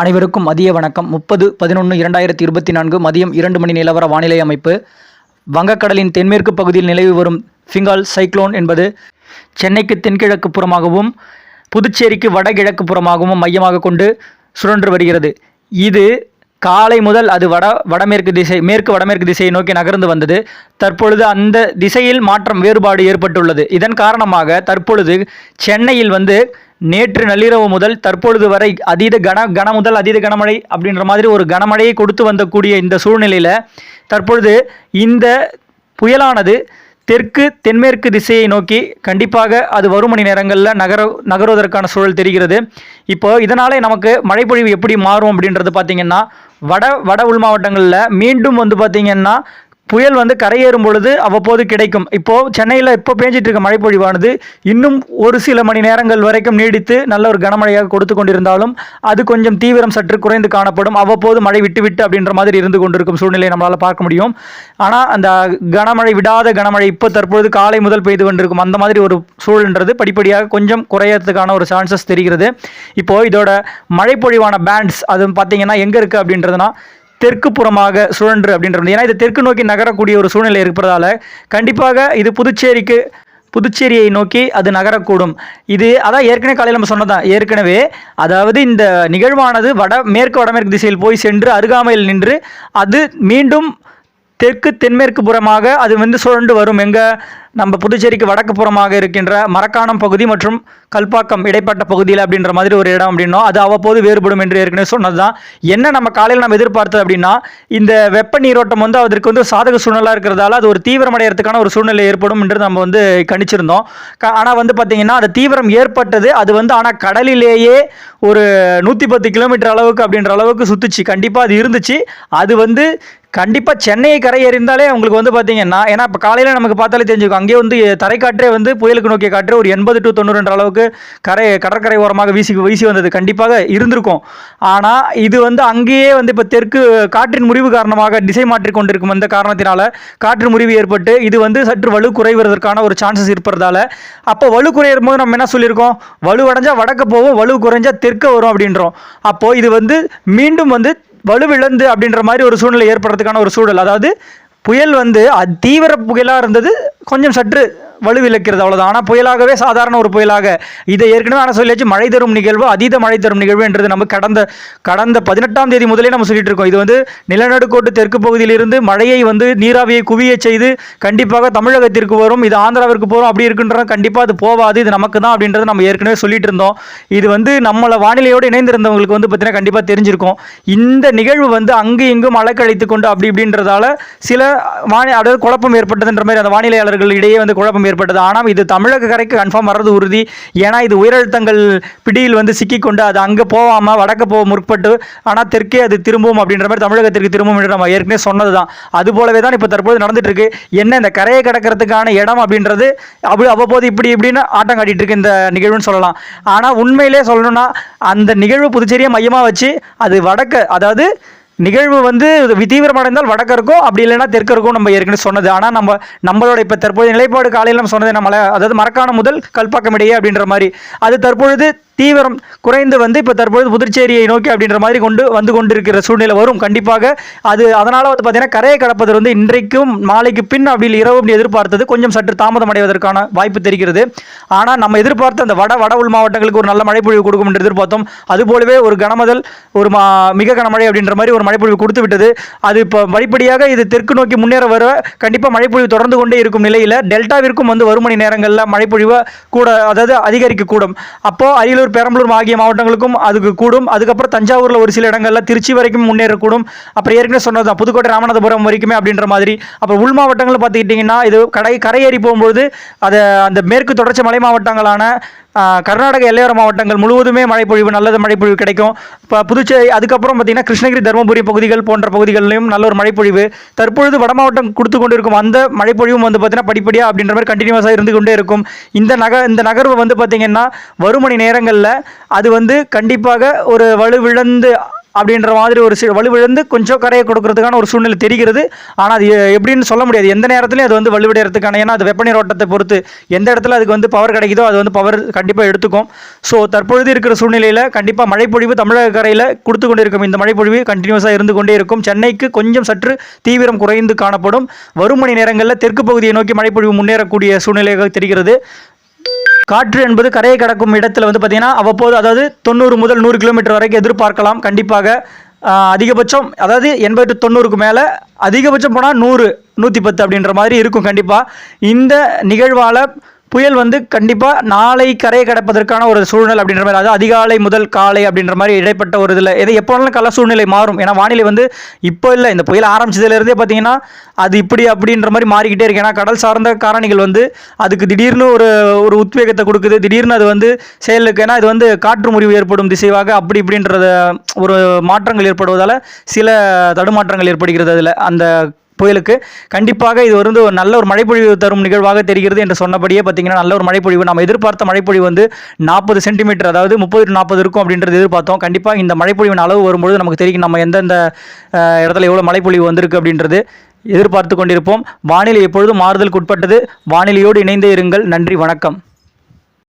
அனைவருக்கும் மதிய வணக்கம். 30/11/2024 மதியம் 2 மணி நிலவர வானிலை அமைப்பு. வங்கக்கடலின் தென்மேற்கு பகுதியில் நிலவி வரும் ஃபிங்கால் சைக்ளோன் என்பது சென்னைக்கு தென்கிழக்கு புறமாகவும் புதுச்சேரிக்கு வடகிழக்கு புறமாகவும் மையமாக கொண்டு சுழன்று வருகிறது. இது காலை முதல் அது மேற்கு வடமேற்கு திசையை நோக்கி நகர்ந்து வந்தது. தற்பொழுது அந்த திசையில் மாற்றம் வேறுபாடு ஏற்பட்டுள்ளது. இதன் காரணமாக தற்பொழுது சென்னையில் நேற்று நள்ளிரவு முதல் தற்பொழுது வரை கன முதல் அதீத கனமழை அப்படின்ற மாதிரி ஒரு கனமழையை கொடுத்து வந்தக்கூடிய இந்த சூழ்நிலையில் தற்பொழுது இந்த புயலானது தென்மேற்கு திசையை நோக்கி கண்டிப்பாக அது வரும் மணி நேரங்களில் நகருவதற்கான சூழல் தெரிகிறது. இப்போ இதனாலே நமக்கு மழைப்பொழிவு எப்படி மாறும் அப்படின்றது பார்த்திங்கன்னா வட உள் மாவட்டங்களில் மீண்டும் பார்த்திங்கன்னா புயல் கரையேறும் பொழுது அவ்வப்போது கிடைக்கும். இப்போது சென்னையில் இப்போ பேஞ்சிட்டு இருக்க மழைப்பொழிவானது இன்னும் ஒரு சில மணி நேரங்கள் வரைக்கும் நீடித்து நல்ல ஒரு கனமழையாக கொடுத்து கொண்டிருந்தாலும் அது கொஞ்சம் தீவிரம் சற்று குறைந்து காணப்படும். அவ்வப்போது மழை விட்டு அப்படின்ற மாதிரி இருந்து கொண்டிருக்கும் சூழ்நிலையை நம்மளால் பார்க்க முடியும். ஆனால் அந்த விடாத கனமழை இப்போ தற்பொழுது காலை முதல் பெய்து கொண்டிருக்கும் அந்த மாதிரி ஒரு சூழல்ன்றது படிப்படியாக கொஞ்சம் குறையறதுக்கான ஒரு சான்சஸ் தெரிகிறது. இப்போது இதோட மழைப்பொழிவான பேண்ட்ஸ் அது பார்த்திங்கன்னா எங்கே இருக்குது அப்படின்றதுனா தெற்கு புறமாக சுழன்று அப்படின்றது. ஏன்னா இது தெற்கு நோக்கி நகரக்கூடிய ஒரு சூழ்நிலை இருப்பதால் கண்டிப்பாக இது புதுச்சேரியை நோக்கி அது நகரக்கூடும். இது அதான் ஏற்கனவே காலையில் நம்ம சொன்னதான். ஏற்கனவே அதாவது இந்த நிகழ்வானது வடமேற்கு திசையில் போய் சென்று அருகாமையில் நின்று அது மீண்டும் தென்மேற்கு புறமாக அது சுழண்டு வரும். நம்ம புதுச்சேரிக்கு வடக்கு புறமாக இருக்கின்ற மரக்காணம் பகுதி மற்றும் கல்பாக்கம் இடைப்பட்ட பகுதியில் அப்படின்ற மாதிரி ஒரு இடம் அப்படின்னோம். அது அவ்வப்போது வேறுபடும் என்று ஏற்கனவே சொன்னது தான். என்ன நம்ம காலையில் நம்ம எதிர்பார்த்தது அப்படின்னா இந்த வெப்ப நீரோட்டம் அதற்கு சாதக சூழ்நிலை இருக்கிறதால அது ஒரு தீவிரமடைகிறதுக்கான ஒரு சூழ்நிலை ஏற்படும் என்று நம்ம கணிச்சிருந்தோம். ஆனால் பார்த்திங்கன்னா அது தீவிரம் ஏற்பட்டது. அது ஆனால் கடலிலேயே ஒரு 110 கிலோமீட்டர் அளவுக்கு அப்படின்ற அளவுக்கு சுற்றுச்சு. கண்டிப்பாக அது இருந்துச்சு. அது கண்டிப்பாக சென்னையை கரையேறிந்தாலே உங்களுக்கு பார்த்திங்கன்னா, ஏன்னா இப்போ காலையில் நமக்கு பார்த்தாலே தெரிஞ்சுக்கும், அங்கேயே தரைக்காற்றே புயலுக்கு நோக்கிய காற்று ஒரு 80 to 90 அளவுக்கு கடற்கரை ஓரமாக வீசி வந்தது கண்டிப்பாக இருந்திருக்கும். ஆனால் இது அங்கேயே இப்போ தெற்கு காற்றின் முறிவு காரணமாக திசை மாற்றி கொண்டிருக்கும். அந்த காரணத்தினால காற்றின் முறிவு ஏற்பட்டு இது சற்று வலு குறைவதற்கான ஒரு சான்சஸ் இருப்பதால் அப்போ வலு குறையும் போது நம்ம என்ன சொல்லியிருக்கோம், வலுவடைஞ்சால் வடக்க போவோம், வலு குறைஞ்சா தெற்க வரும் அப்படின்றோம். அப்போது இது மீண்டும் வலுவிழந்து அப்படின்ற மாதிரி ஒரு சூழ்நிலை ஏற்படுறதுக்கான ஒரு சூழல். அதாவது புயல் தீவிர புயலாக இருந்தது, கொஞ்சம் சற்று வலுவிழக்கிறது, அவ்வளோதான். ஆனால் புயலாகவே சாதாரண ஒரு புயலாக இதை ஏற்கனவே ஆனால் சொல்லியாச்சு. மழை தரும் நிகழ்வு, அதீத மழை தரும் நிகழ்வு என்றது நம்ம கடந்த 18ஆம் தேதி முதலே நம்ம சொல்லிட்டு இருக்கோம். இது நிலநடுக்கோட்டு தெற்கு பகுதியிலிருந்து மழையை நீராவியை குவிய செய்து கண்டிப்பாக தமிழகத்திற்கு வரும், இது ஆந்திராவிற்கு போகிறோம் அப்படி இருக்குன்றது கண்டிப்பாக அது போகாது, இது நமக்கு தான் அப்படின்றது நம்ம ஏற்கனவே சொல்லிட்டு இருந்தோம். இது நம்மளை வானிலையோடு இணைந்திருந்தவங்களுக்கு பார்த்தீங்கன்னா கண்டிப்பாக தெரிஞ்சிருக்கும். இந்த நிகழ்வு அங்கு இங்கும் அலைக்கழித்து கொண்டு அப்படி இப்படின்றதால சில அதாவது குழப்பம் ஏற்பட்டதுன்ற மாதிரி அந்த வானிலையாளர்கள் இடையே குழப்பம் ஏற்பட்டது. ஆனால் இது தமிழக கரைக்கு கன்ஃபார்ம் வர்றது உறுதி. ஏன்னா இது உயரழுத்தங்கள் பிடியில் சிக்கிக்கொண்டு அது அங்கே போகாமல் வடக்க போக முற்பட்டு ஆனால் தெற்கே அது திரும்பும் அப்படின்ற மாதிரி தமிழகத்திற்கு திரும்பும் என்று நம்ம ஏற்கனவே சொன்னது தான். அது போலவே தான் இப்போ தற்போது நடந்துட்டு இருக்கு. என்ன இந்த கரையை கடக்கிறதுக்கான இடம் அப்படின்றது அவ்வப்போது இப்படின்னு ஆட்டம் காட்டிட்டு இருக்கு இந்த நிகழ்வுன்னு சொல்லலாம். ஆனால் உண்மையிலே சொல்லணும்னா அந்த நிகழ்வு புதுச்சேரியை மையமாக வச்சு அது அதாவது நிகழ்வு தீவிரமடைந்தால் வடக்கு இருக்கும், அப்படி இல்லைன்னா தெற்கு இருக்கும் நம்ம ஏற்கனவே சொன்னது. ஆனால் நம்மளோட இப்போ தற்போதைய நிலைப்பாடு காலையில் நம்ம சொன்னது அதாவது மரக்காணம் முதல் கல்பாக்கம் இடையே அப்படின்ற மாதிரி அது தற்பொழுது தீவிரம் குறைந்து இப்போ தற்பொழுது புதுச்சேரியை நோக்கி அப்படின்ற மாதிரி கொண்டிருக்கிற சூழ்நிலை வரும் கண்டிப்பாக. அது அதனால் பார்த்தீங்கன்னா கரையை கடப்பது இன்றைக்கும் நாளைக்கு பின் அப்படி இரவு அப்படி எதிர்பார்த்தது கொஞ்சம் சற்று தாமதம் அடைவதற்கான வாய்ப்பு தெரிகிறது. ஆனால் நம்ம எதிர்பார்த்த அந்த வட உள் மாவட்டங்களுக்கு ஒரு நல்ல மழைப்பொழிவு கொடுக்கும் என்று எதிர்பார்த்தோம். அதுபோலவே ஒரு கனமுதல் ஒரு மிக கனமழை அப்படின்ற மாதிரி ஒரு மழைப்பொழிவு கொடுத்து விட்டது. அது இப்போ படிப்படியாக இது தெற்கு நோக்கி முன்னேற வர கண்டிப்பாக மழைப்பொழிவு தொடர்ந்து கொண்டே இருக்கும் நிலையில் டெல்டாவிற்கும் வரும் மணி நேரங்களில் மழைப்பொழிவு கூட அதாவது அதிகரிக்கக்கூடும். அப்போ அரியலூர் பெரம்பலூர் ஆகிய மாவட்டங்களுக்கும் அதுக்கு கூடும். அதுக்கப்புறம் தஞ்சாவூரில் ஒரு சில இடங்களில் திருச்சி வரைக்கும் முன்னேறக்கூடும். அப்புறம் ஏற்கனவே சொன்னது தான் புதுக்கோட்டை ராமநாதபுரம் வரைக்குமே அப்படின்ற மாதிரி. அப்புறம் உள் மாவட்டங்கள் பார்த்துக்கிட்டிங்கன்னா இது கரையேறி போகும்போது அந்த மேற்கு தொடர்ச்சி மலை மாவட்டங்களான கர்நாடக எல்லையோர மாவட்டங்கள் முழுவதுமே மழைப்பொழிவு நல்ல மழைப்பொழிவு கிடைக்கும். இப்போ புதுச்சேரி அதுக்கப்புறம் பார்த்திங்கன்னா கிருஷ்ணகிரி தருமபுரி பகுதிகள் போன்ற பகுதிகளிலும் நல்ல ஒரு மழைப்பொழிவு தற்பொழுது வட மாவட்டம் கொடுத்து கொண்டு இருக்கும். அந்த மழைப்பொழிவும் பார்த்திங்கன்னா படிப்படியாக அப்படின்ற மாதிரி கண்டினியூஸாக இருந்து கொண்டே இருக்கும். இந்த நகர்வு பார்த்திங்கன்னா வரும் மணி நேரங்களில் அது கண்டிப்பாக ஒரு வலுவிழந்து அப்படின்ற மாதிரி ஒரு வலுவிழந்து கொஞ்சம் கரையை கொடுக்கறதுக்கான ஒரு சூழ்நிலை தெரிகிறது. ஆனால் அது எப்படின்னு சொல்ல முடியாது. எந்த நேரத்துலையும் அது வந்து வலுவிடைறதுக்கான, ஏன்னா அது வெப்பநீர் ஓட்டத்தை பொறுத்து எந்த இடத்துல அதுக்கு வந்து பவர் கிடைக்குதோ அது வந்து பவர் கண்டிப்பாக எடுத்துக்கும். ஸோ தற்பொழுது இருக்கிற சூழ்நிலையில் கண்டிப்பாக மழைப்பொழிவு தமிழக கரையில் கொடுத்து கொண்டு இருக்கும். இந்த மழைப்பொழிவு கண்டினியூஸாக இருந்து கொண்டே இருக்கும். சென்னைக்கு கொஞ்சம் சற்று தீவிரம் குறைந்து காணப்படும். வரும் மணி நேரங்களில் தெற்கு பகுதியை நோக்கி மழைப்பொழிவு முன்னேறக்கூடிய சூழ்நிலையாக தெரிகிறது. காற்று என்பது கரையை கடக்கும் இடத்துல வந்து பார்த்திங்கன்னா அவ்வப்போது, அதாவது 90 முதல் 100 கிலோமீட்டர் வரைக்கும் எதிர்பார்க்கலாம். கண்டிப்பாக அதிகபட்சம் அதாவது 80 to 90க்கு மேலே, அதிகபட்சம் போனால் 100 110 அப்படின்ற மாதிரி இருக்கும். கண்டிப்பாக இந்த நிகழ்வால் புயல் வந்து கண்டிப்பாக நாளை கரையை கடப்பதற்கான ஒரு சூழ்நிலை அப்படின்ற மாதிரி, அதாவது அதிகாலை முதல் காலை அப்படின்ற மாதிரி இடைப்பட்ட ஒரு இதில் எது எப்போ வேணாலும் கள சூழ்நிலை மாறும். ஏன்னா வானிலை வந்து இப்போ இல்லை, இந்த புயல் ஆரம்பிச்சதுலேருந்தே பார்த்தீங்கன்னா அது இப்படி அப்படின்ற மாதிரி மாறிக்கிட்டே இருக்கு. ஏன்னா கடல் சார்ந்த காரணிகள் வந்து அதுக்கு திடீர்னு ஒரு உத்வேகத்தை கொடுக்குது, திடீர்னு அது வந்து செயலுக்கு, ஏன்னா இது வந்து காற்று முறிவு ஏற்படும் திசைவாக அப்படி இப்படின்றத ஒரு மாற்றங்கள் ஏற்படுவதால் சில தடுமாற்றங்கள் ஏற்படுகிறது அதில் அந்த புயலுக்கு. கண்டிப்பாக இது வந்து ஒரு நல்ல ஒரு மழைப்பொழிவு தரும் நிகழ்வாக தெரிகிறது என்று சொன்னபடியே பார்த்தீங்கன்னா நல்ல ஒரு மழைப்பொழிவு, நம்ம எதிர்பார்த்த மழைப்பொழிவு வந்து 40 சென்டிமீட்டர், அதாவது 30 to 40 இருக்கும் அப்படின்றது எதிர்பார்த்தோம். கண்டிப்பாக இந்த மழைப்பொழிவின் அளவு வரும்பொழுது நமக்கு தெரியும் நம்ம எந்தெந்த இடத்துல எவ்வளோ மழைப்பொழிவு வந்திருக்கு அப்படின்றது எதிர்பார்த்து கொண்டிருப்போம். வானிலை எப்பொழுதும் மாறுதலுக்கு உட்பட்டது. வானிலையோடு இணைந்தே இருங்கள். நன்றி, வணக்கம்.